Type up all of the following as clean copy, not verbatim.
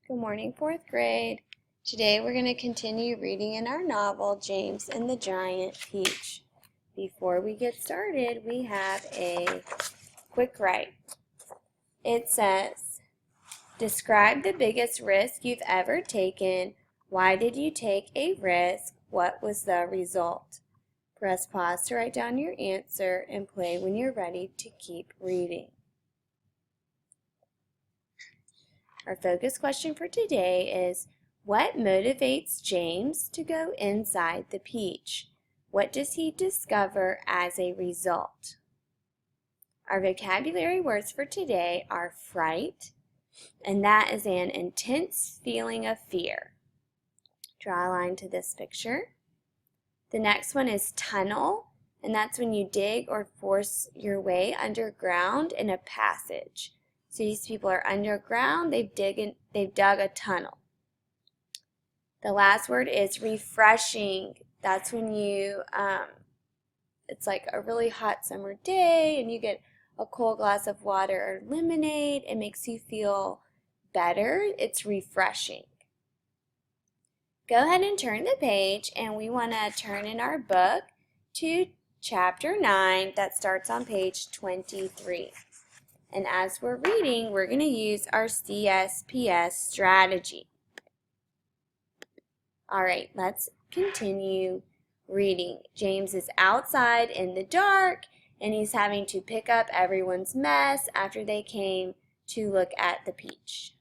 Good morning, fourth grade. Today we're going to continue reading in our novel, James and the Giant Peach. Before we get started, we have a quick write. It says, describe the biggest risk you've ever taken. Why did you take a risk? What was the result? Press pause to write down your answer and play when you're ready to keep reading. Our focus question for today is, what motivates James to go inside the peach? What does he discover as a result? Our vocabulary words for today are fright, and that is an intense feeling of fear. Draw a line to this picture. The next one is tunnel, and that's when you dig or force your way underground in a passage. So these people are underground, they've dug a tunnel. The last word is refreshing. That's when it's like a really hot summer day and you get a cold glass of water or lemonade. It makes you feel better. It's refreshing. Go ahead and turn the page, and we want to turn in our book to chapter 9 that starts on page 23. And as we're reading, we're going to use our CSPS strategy. All right, let's continue reading. James is outside in the dark, and he's having to pick up everyone's mess after they came to look at the peach.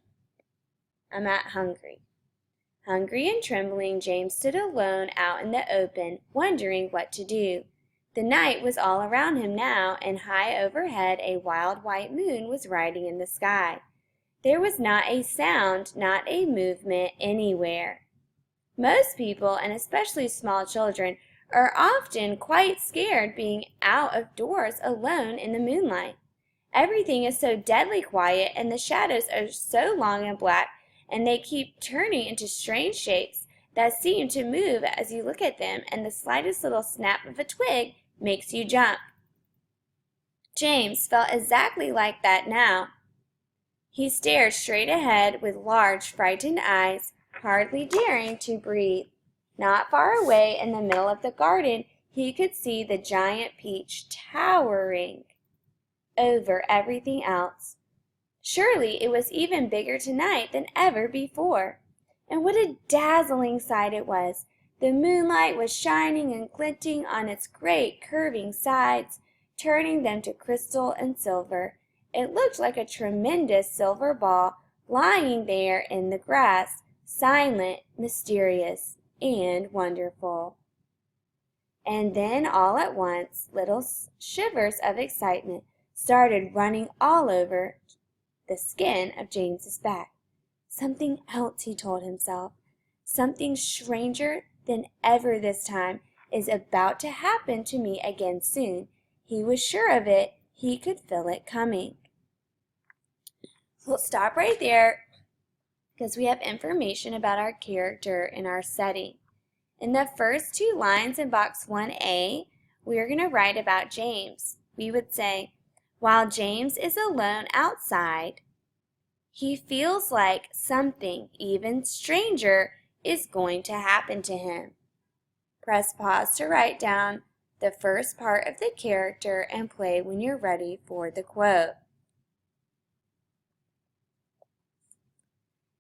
I'm hungry. Hungry and trembling, James stood alone out in the open, wondering what to do. The night was all around him now, and high overhead a wild white moon was riding in the sky. There was not a sound, not a movement anywhere. Most people, and especially small children, are often quite scared being out of doors alone in the moonlight. Everything is so deadly quiet, and the shadows are so long and black, and they keep turning into strange shapes that seem to move as you look at them, and the slightest little snap of a twig makes you jump. James felt exactly like that now. He stared straight ahead with large, frightened eyes, hardly daring to breathe. Not far away in the middle of the garden, he could see the giant peach towering over everything else. Surely it was even bigger tonight than ever before. And what a dazzling sight it was! The moonlight was shining and glinting on its great curving sides, turning them to crystal and silver. It looked like a tremendous silver ball lying there in the grass, silent, mysterious, and wonderful. And then all at once, little shivers of excitement started running all over the skin of James's back. Something else, he told himself. Something stranger than ever this time is about to happen to me again soon. He was sure of it. He could feel it coming. We'll stop right there because we have information about our character in our setting. In the first two lines in box 1A, we are going to write about James. We would say, while James is alone outside, he feels like something even stranger is going to happen to him. Press pause to write down the first part of the character and play when you're ready for the quote.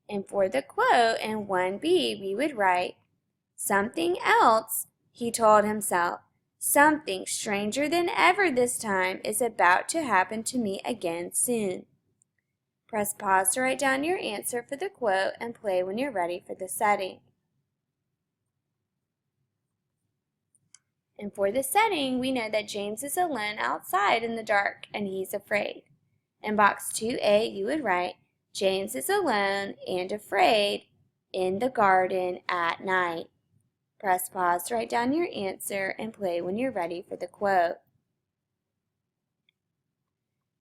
And for the quote in 1B, we would write, something else, he told himself. Something stranger than ever this time is about to happen to me again soon. Press pause to write down your answer for the quote and play when you're ready for the setting. And for the setting, we know that James is alone outside in the dark and he's afraid. In box 2A, you would write, James is alone and afraid in the garden at night. Press pause to write down your answer and play when you're ready for the quote.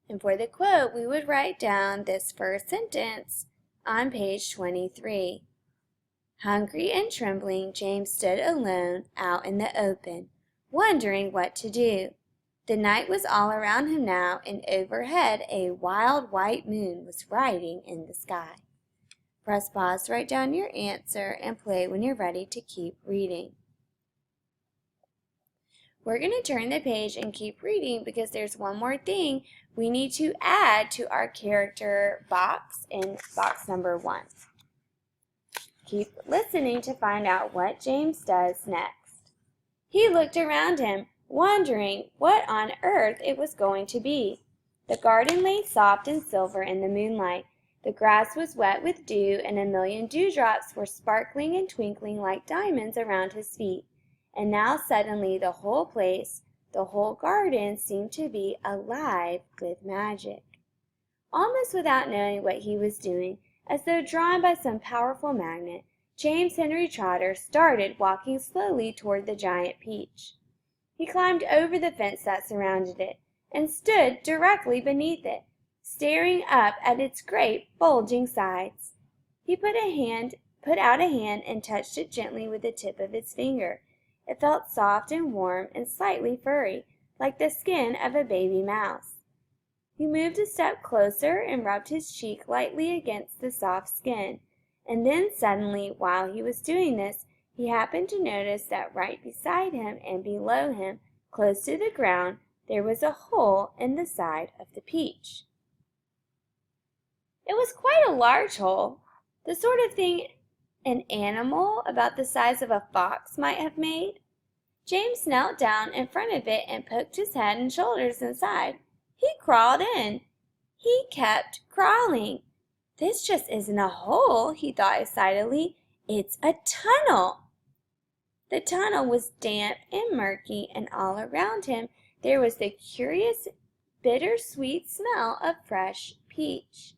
And for the quote, we would write down this first sentence on page 23. Hungry and trembling, James stood alone out in the open, wondering what to do. The night was all around him now, and overhead a wild white moon was riding in the sky. Press pause to write down your answer and play when you're ready to keep reading. We're going to turn the page and keep reading because there's one more thing we need to add to our character box in box number 1. Keep listening to find out what James does next. He looked around him, wondering what on earth it was going to be. The garden lay soft and silver in the moonlight. The grass was wet with dew, and a million dewdrops were sparkling and twinkling like diamonds around his feet. And now suddenly the whole place, the whole garden, seemed to be alive with magic. Almost without knowing what he was doing, as though drawn by some powerful magnet, James Henry Trotter started walking slowly toward the giant peach. He climbed over the fence that surrounded it, and stood directly beneath it, staring up at its great bulging sides. He put out a hand and touched it gently with the tip of his finger. It felt soft and warm and slightly furry, like the skin of a baby mouse. He moved a step closer and rubbed his cheek lightly against the soft skin, and then suddenly, while he was doing this, he happened to notice that right beside him and below him, close to the ground, there was a hole in the side of the peach. It was quite a large hole, the sort of thing an animal about the size of a fox might have made. James knelt down in front of it and poked his head and shoulders inside. He crawled in. He kept crawling. This just isn't a hole, he thought excitedly. It's a tunnel. The tunnel was damp and murky, and all around him there was the curious, bittersweet smell of fresh peach.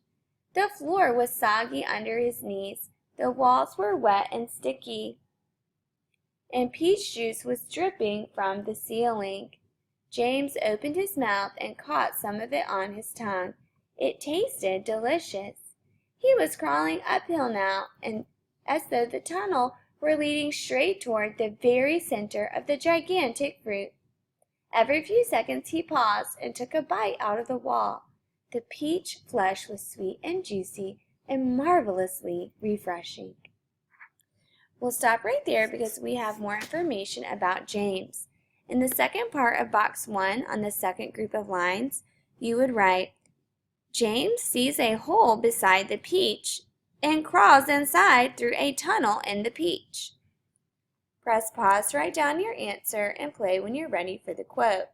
The floor was soggy under his knees. The walls were wet and sticky, and peach juice was dripping from the ceiling. James opened his mouth and caught some of it on his tongue. It tasted delicious. He was crawling uphill now, and as though the tunnel were leading straight toward the very center of the gigantic fruit. Every few seconds he paused and took a bite out of the wall. The peach flesh was sweet and juicy and marvelously refreshing. We'll stop right there because we have more information about James. In the second part of box 1 on the second group of lines, you would write, James sees a hole beside the peach and crawls inside through a tunnel in the peach. Press pause to write down your answer and play when you're ready for the quote.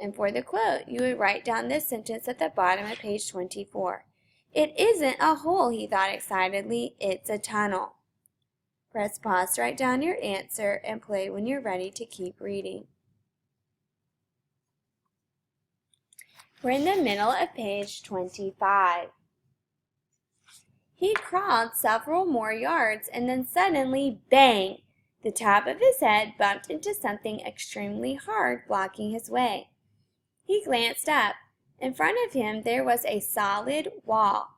And for the quote, you would write down this sentence at the bottom of page 24. It isn't a hole, he thought excitedly. It's a tunnel. Press pause to write down your answer and play when you're ready to keep reading. We're in the middle of page 25. He crawled several more yards and then suddenly, bang! The top of his head bumped into something extremely hard blocking his way. He glanced up. In front of him there was a solid wall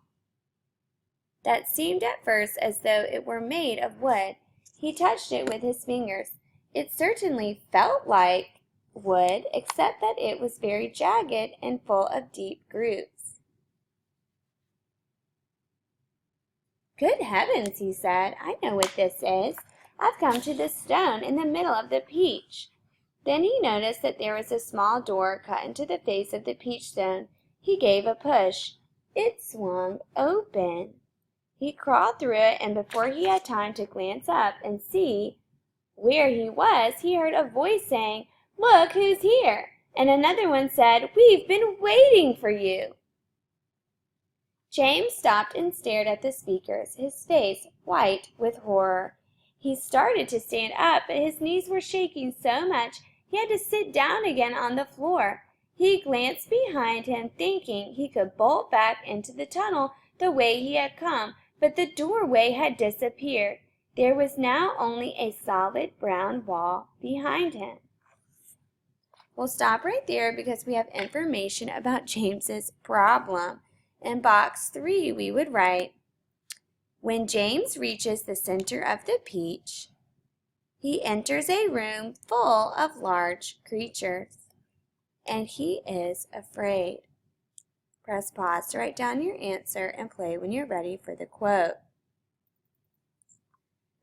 that seemed at first as though it were made of wood. He touched it with his fingers. It certainly felt like wood, except that it was very jagged and full of deep grooves. Good heavens, he said, I know what this is. I've come to this stone in the middle of the peach. Then he noticed that there was a small door cut into the face of the peach stone. He gave a push. It swung open. He crawled through it, and before he had time to glance up and see where he was, he heard a voice saying, Look who's here! And another one said, We've been waiting for you. James stopped and stared at the speakers, his face white with horror. He started to stand up, but his knees were shaking so much he had to sit down again on the floor. He glanced behind him, thinking he could bolt back into the tunnel the way he had come, but the doorway had disappeared. There was now only a solid brown wall behind him. We'll stop right there because we have information about James's problem. In box 3, we would write, when James reaches the center of the peach, he enters a room full of large creatures, and he is afraid. Press pause to write down your answer and play when you're ready for the quote.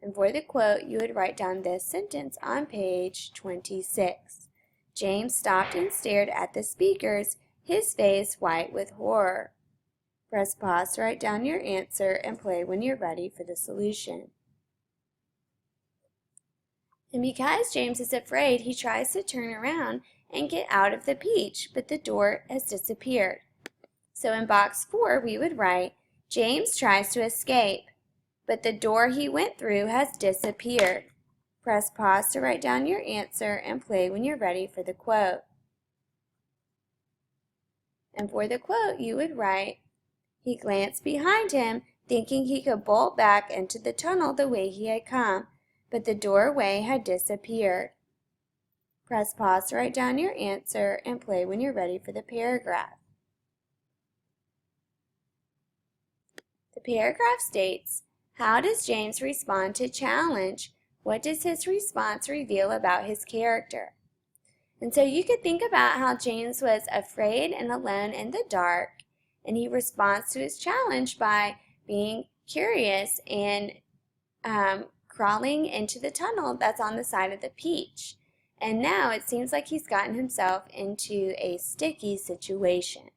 And for the quote, you would write down this sentence on page 26. James stopped and stared at the speakers, his face white with horror. Press pause to write down your answer and play when you're ready for the solution. And because James is afraid, he tries to turn around and get out of the peach, but the door has disappeared. So in box 4, we would write, James tries to escape, but the door he went through has disappeared. Press pause to write down your answer and play when you're ready for the quote. And for the quote, you would write, he glanced behind him, thinking he could bolt back into the tunnel the way he had come, but the doorway had disappeared. Press pause to write down your answer and play when you're ready for the paragraph. The paragraph states, how does James respond to challenge? What does his response reveal about his character? And so you could think about how James was afraid and alone in the dark, and he responds to his challenge by being curious and crawling into the tunnel that's on the side of the peach. And now it seems like he's gotten himself into a sticky situation.